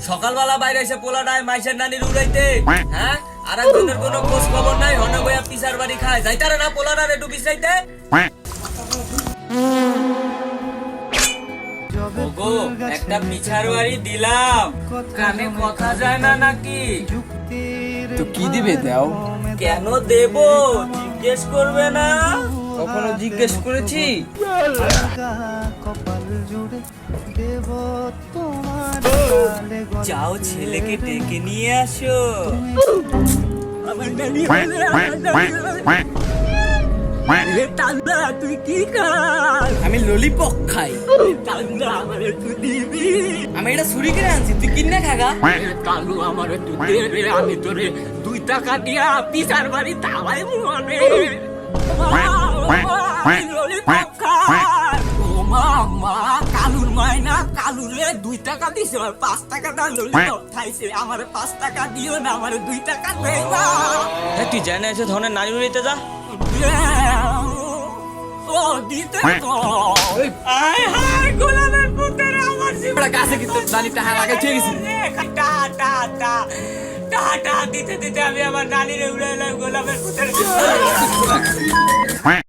সকালবেলা বাইরে এসে পোলাটায় মাইসের নানির উড়াইতে, হ্যাঁ? আর একজনের কোনো খোঁজ খবর নাই, হনে বইয়া পিসার বাড়ি খায়। যাইতারে না পোলাটার একটু পিছাইতে? ওগো, একটা পিছার বাড়ি দিলাম, কানে কথা যায় না নাকি? তো কি দিবে দাও? কেন দেব জিজ্ঞেস করবে না? কখনো জিজ্ঞেস করেছি? যাও ছেলেকে ডেকে নিয়ে আসো। তুই কি খাস? আমি ললিপপ খাই। আমি এটা চুরি করে আনছি, তুই কিনে খাগা। কালু আমার একটু দে রে, আমি তোরে 2 টাকা দিয়া পিসার বাড়ি তাওয়াই মনে ললিপপ খাই। ও মা, কালুর মায়না, কালুরে 2 টাকা দিছে, 5 টাকা দাম ললিপপ খাইছে। আমার 5 টাকা দিও না, আমার 2 টাকা দেই না। তুই জানে এসে ধরনের নারী নিতে যা। ও দিতে তো আয় হায় গোলামের পুতের আমার জীবন কাছে কিন্তু নানি টাকা লাগাই ঠিক আছে। টাটা দিতে দিতে আমি আমার নানিরে উড়াইলাম গোলামের পুতের।